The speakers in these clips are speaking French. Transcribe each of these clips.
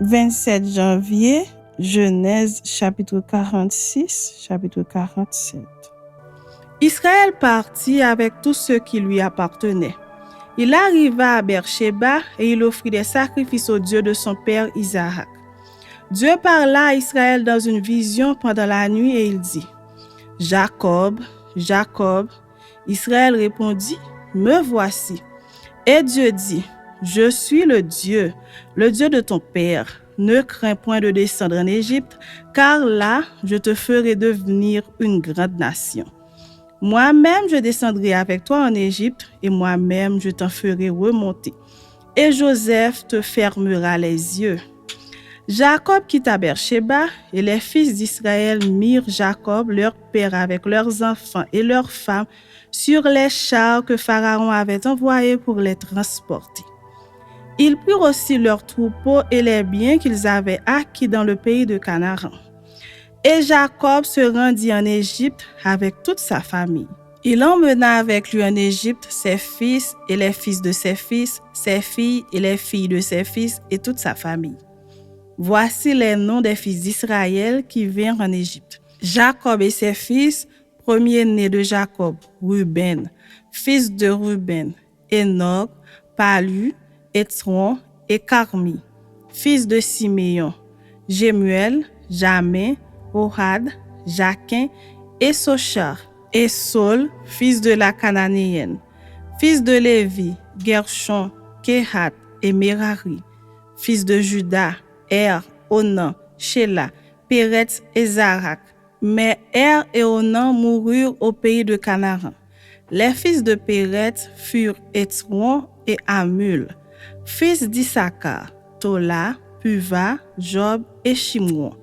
27 janvier, Genèse chapitre 46, chapitre 47. Israël partit avec tout ce qui lui appartenait. Il arriva à Beersheba et il offrit des sacrifices au Dieu de son père Isaac. Dieu parla à Israël dans une vision pendant la nuit et il dit : « Jacob, Jacob. » Israël répondit : « Me voici. » Et Dieu dit : « Je suis le Dieu de ton père. Ne crains point de descendre en Égypte, car là, je te ferai devenir une grande nation. Moi-même, je descendrai avec toi en Égypte, et moi-même, je t'en ferai remonter. Et Joseph te fermera les yeux. » Jacob quitta Beersheba, et les fils d'Israël mirent Jacob, leur père, avec leurs enfants et leurs femmes, sur les chars que Pharaon avait envoyés pour les transporter. Ils prirent aussi leurs troupeaux et les biens qu'ils avaient acquis dans le pays de Canaan. Et Jacob se rendit en Égypte avec toute sa famille. Il emmena avec lui en Égypte ses fils et les fils de ses fils, ses filles et les filles de ses fils et toute sa famille. Voici les noms des fils d'Israël qui vinrent en Égypte. Jacob et ses fils, premier-né de Jacob, Ruben, fils de Ruben, Enoch, Palu, Étron et Carmi, fils de Siméon, Jemuel, Jamin, Ohad, Jaquin et Sochar, et Saul, fils de la Cananéenne, fils de Lévi, Gershon, Kehat et Merari, fils de Juda, Onan, Shéla, Péretz et Zarak. Mais et Onan moururent au pays de Canaan. Les fils de Péretz furent Étron et Amul, fils d'Issachar, Tola, Puva, Job et Shimron,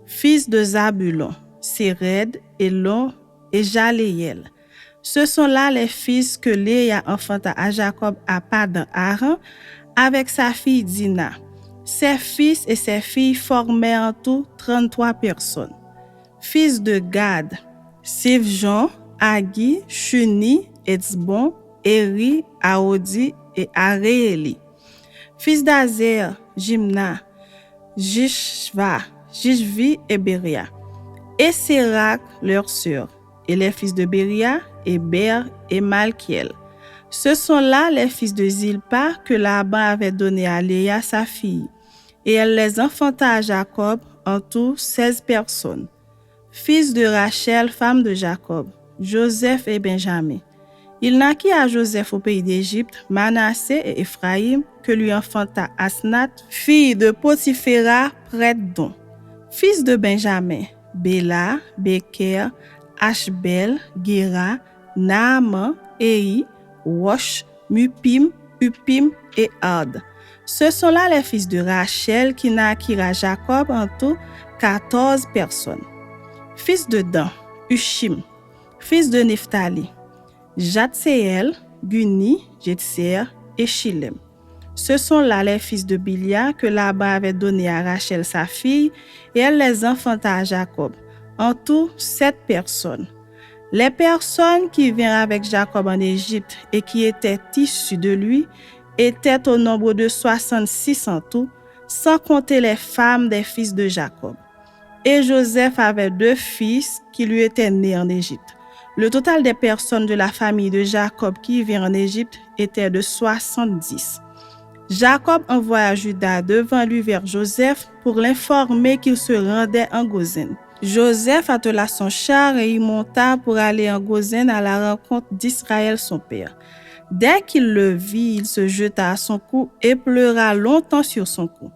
fils de Zabulon, Séred, Elon et Jaléel. Ce sont là les fils que Léa enfanta à Jacob à Padan-Aram avec sa fille Dina. Ses fils et ses filles formaient en tout 33 personnes. Fils de Gad, Sivjon, Agi, Shuni, Etzbon, Eri, Aodi et Aréeli. Fils d'Azer, Jimna, Jishva, Jishvi et Beria. Et Sérac, leur sœur. Et les fils de Beria, Héber et Malkiel. Ce sont là les fils de Zilpa que Laban avait donnés à Léa, sa fille. Et elle les enfanta à Jacob, en tout 16 personnes. Fils de Rachel, femme de Jacob, Joseph et Benjamin. Il naquit à Joseph au pays d'Égypte, Manassé et Éphraïm, que lui enfanta Asnath, fille de Potiphéra, prêtre d'On. Fils de Benjamin, Béla, Beker, Ashbel, Gera, Naaman, Ei, Rosh, Mupim, Upim et Ard. Ce sont là les fils de Rachel qui naquirent à Jacob en tout 14 personnes. Fils de Dan, Ushim. Fils de Nephtali, Jatseel, Guni, Jetser et Shilem. Ce sont là les fils de Bilia que Laban avait donnés à Rachel sa fille et elle les enfanta à Jacob. En tout 7 personnes. Les personnes qui vinrent avec Jacob en Égypte et qui étaient issues de lui étaient au nombre de 66 en tout, sans compter les femmes des fils de Jacob. Et Joseph avait 2 fils qui lui étaient nés en Égypte. Le total des personnes de la famille de Jacob qui vinrent en Égypte était de 70. Jacob envoya Juda devant lui vers Joseph pour l'informer qu'il se rendait en Goshen. Joseph attela son char et y monta pour aller en Goshen à la rencontre d'Israël son père. Dès qu'il le vit, il se jeta à son cou et pleura longtemps sur son cou.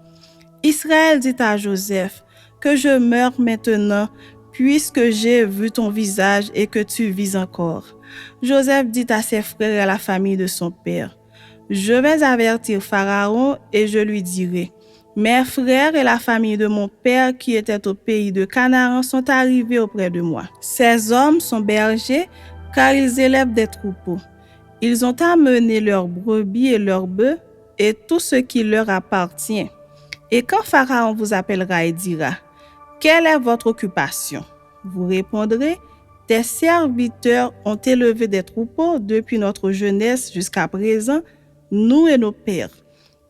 Israël dit à Joseph : « Que je meure maintenant, puisque j'ai vu ton visage et que tu vis encore. » Joseph dit à ses frères et à la famille de son père : « Je vais avertir Pharaon et je lui dirai : mes frères et la famille de mon père qui étaient au pays de Canaan sont arrivés auprès de moi. Ces hommes sont bergers car ils élèvent des troupeaux. Ils ont amené leurs brebis et leurs bœufs et tout ce qui leur appartient. Et quand Pharaon vous appellera et dira : quelle est votre occupation ? Vous répondrez : tes serviteurs ont élevé des troupeaux depuis notre jeunesse jusqu'à présent, nous et nos pères.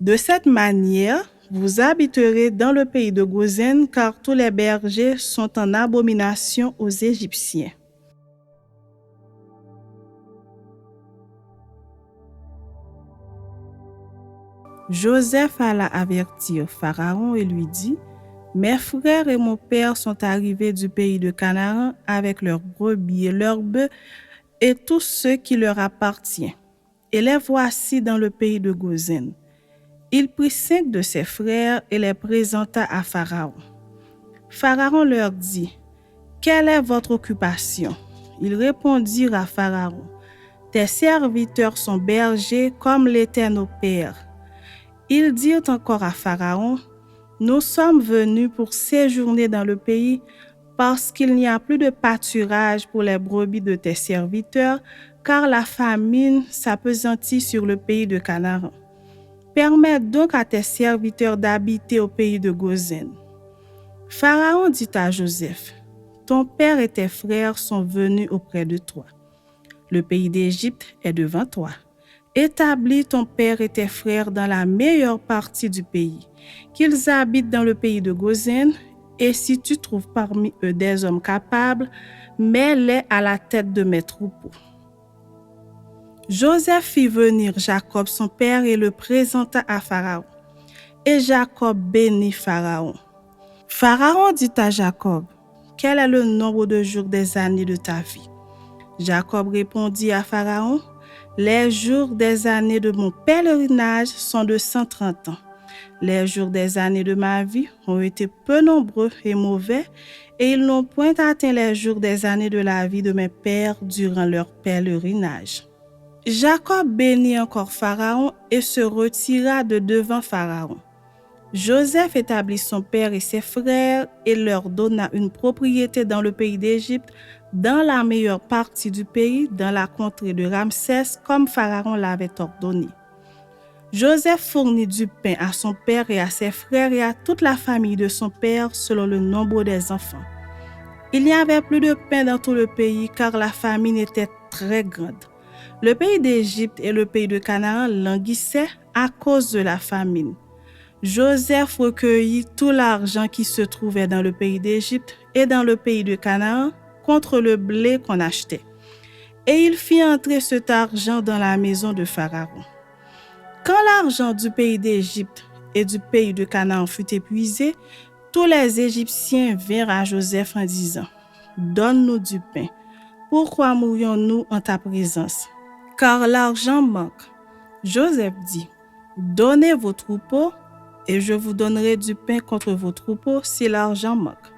De cette manière, vous habiterez dans le pays de Gozen, car tous les bergers sont en abomination aux Égyptiens. Joseph alla avertir Pharaon et lui dit, « Mes frères et mon père sont arrivés du pays de Canaan avec leurs brebis et leurs bœufs et tout ce qui leur appartient. Et les voici dans le pays de Gozen. » Il prit 5 de ses frères et les présenta à Pharaon. Pharaon leur dit, « Quelle est votre occupation ?» Ils répondirent à Pharaon, « Tes serviteurs sont bergers comme l'était nos pères. » Ils dirent encore à Pharaon, « Nous sommes venus pour séjourner dans le pays parce qu'il n'y a plus de pâturage pour les brebis de tes serviteurs, car la famine s'appesantit sur le pays de Canaan. Permets donc à tes serviteurs d'habiter au pays de Gozen. » Pharaon dit à Joseph, « Ton père et tes frères sont venus auprès de toi. Le pays d'Égypte est devant toi. Établis ton père et tes frères dans la meilleure partie du pays, qu'ils habitent dans le pays de Gozen, et si tu trouves parmi eux des hommes capables, mets-les à la tête de mes troupeaux. » Joseph fit venir Jacob son père et le présenta à Pharaon. Et Jacob bénit Pharaon. Pharaon dit à Jacob, « Quel est le nombre de jours des années de ta vie ?» Jacob répondit à Pharaon, « Les jours des années de mon pèlerinage sont de 130 ans. Les jours des années de ma vie ont été peu nombreux et mauvais, et ils n'ont point atteint les jours des années de la vie de mes pères durant leur pèlerinage. » Jacob bénit encore Pharaon et se retira de devant Pharaon. Joseph établit son père et ses frères et leur donna une propriété dans le pays d'Égypte, dans la meilleure partie du pays, dans la contrée de Ramsès, comme Pharaon l'avait ordonné. Joseph fournit du pain à son père et à ses frères et à toute la famille de son père selon le nombre des enfants. Il n'y avait plus de pain dans tout le pays car la famine était très grande. Le pays d'Égypte et le pays de Canaan languissaient à cause de la famine. Joseph recueillit tout l'argent qui se trouvait dans le pays d'Égypte et dans le pays de Canaan contre le blé qu'on achetait. Et il fit entrer cet argent dans la maison de Pharaon. Quand l'argent du pays d'Égypte et du pays de Canaan fut épuisé, tous les Égyptiens vinrent à Joseph en disant, « Donne-nous du pain. Pourquoi mourions-nous en ta présence? Car l'argent manque. » Joseph dit, « Donnez vos troupeaux, et je vous donnerai du pain contre vos troupeaux si l'argent manque. »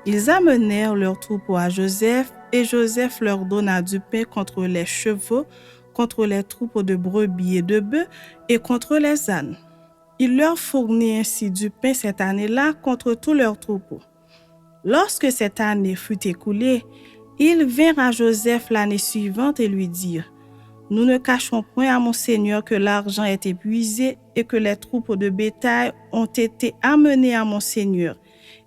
Ils amenèrent leurs troupeaux à Joseph, et Joseph leur donna du pain contre les chevaux, contre les troupeaux de brebis et de bœufs, et contre les ânes. Il leur fournit ainsi du pain cette année-là contre tous leurs troupeaux. Lorsque cette année fut écoulée, ils vinrent à Joseph l'année suivante et lui dirent, « Nous ne cachons point à mon Seigneur que l'argent est épuisé et que les troupeaux de bétail ont été amenés à mon Seigneur.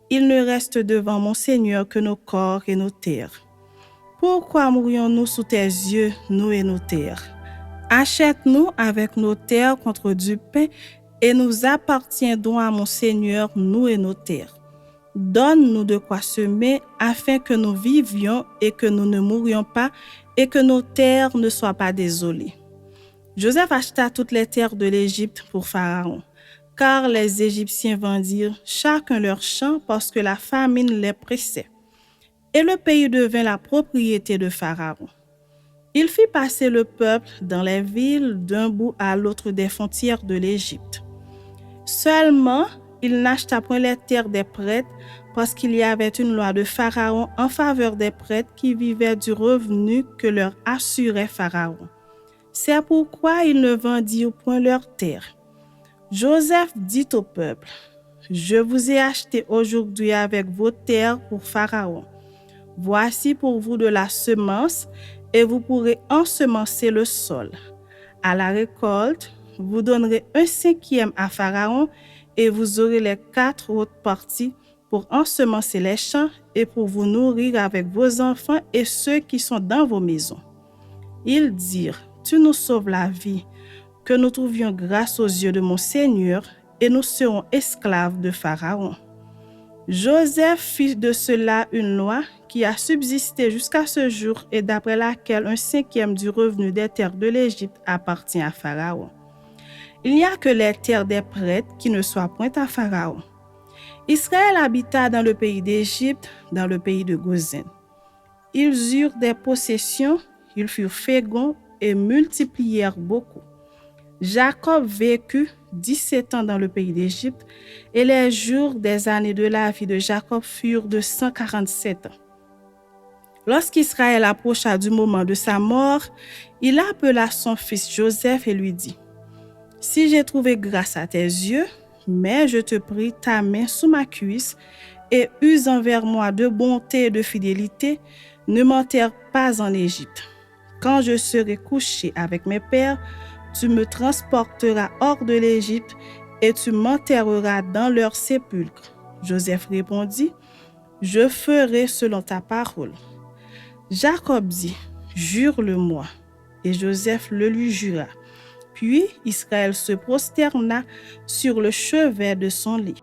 Il ne reste devant mon Seigneur que nos corps et nos terres. Pourquoi mourions-nous sous tes yeux, nous et nos terres? Achète-nous avec nos terres contre du pain et nous appartiendrons à mon Seigneur, nous et nos terres. Donne-nous de quoi semer afin que nous vivions et que nous ne mourions pas et que nos terres ne soient pas désolées. » Joseph acheta toutes les terres de l'Égypte pour Pharaon, car les Égyptiens vendirent chacun leur champ parce que la famine les pressait. Et le pays devint la propriété de Pharaon. Il fit passer le peuple dans les villes d'un bout à l'autre des frontières de l'Égypte. Seulement, il n'acheta point les terres des prêtres parce qu'il y avait une loi de Pharaon en faveur des prêtres qui vivaient du revenu que leur assurait Pharaon. C'est pourquoi ils ne vendirent point leurs terres. Joseph dit au peuple, « Je vous ai acheté aujourd'hui avec vos terres pour Pharaon. Voici pour vous de la semence et vous pourrez ensemencer le sol. À la récolte, vous donnerez 1/5 à Pharaon et vous aurez les 4 autres parties pour ensemencer les champs et pour vous nourrir avec vos enfants et ceux qui sont dans vos maisons. » Ils dirent, « Tu nous sauves la vie, que nous trouvions grâce aux yeux de mon Seigneur et nous serons esclaves de Pharaon. Joseph fit de cela une loi qui a subsisté jusqu'à ce jour et d'après laquelle un cinquième du revenu des terres de l'Égypte appartient à Pharaon. Il n'y a que les terres des prêtres qui ne soient point à Pharaon. Israël habita dans le pays d'Égypte, dans le pays de Goshen. Ils eurent des possessions, ils furent féconds et multiplièrent beaucoup. Jacob vécut 17 ans dans le pays d'Égypte et les jours des années de la vie de Jacob furent de 147 ans. Lorsqu'Israël approcha du moment de sa mort, il appela son fils Joseph et lui dit : « Si j'ai trouvé grâce à tes yeux, mets, je te prie, ta main sous ma cuisse et use envers moi de bonté et de fidélité, ne m'enterre pas en Égypte. Quand je serai couché avec mes pères, tu me transporteras hors de l'Égypte et tu m'enterreras dans leur sépulcre. » Joseph répondit : « Je ferai selon ta parole. » Jacob dit : « Jure-le-moi. » Et Joseph le lui jura. Puis Israël se prosterna sur le chevet de son lit.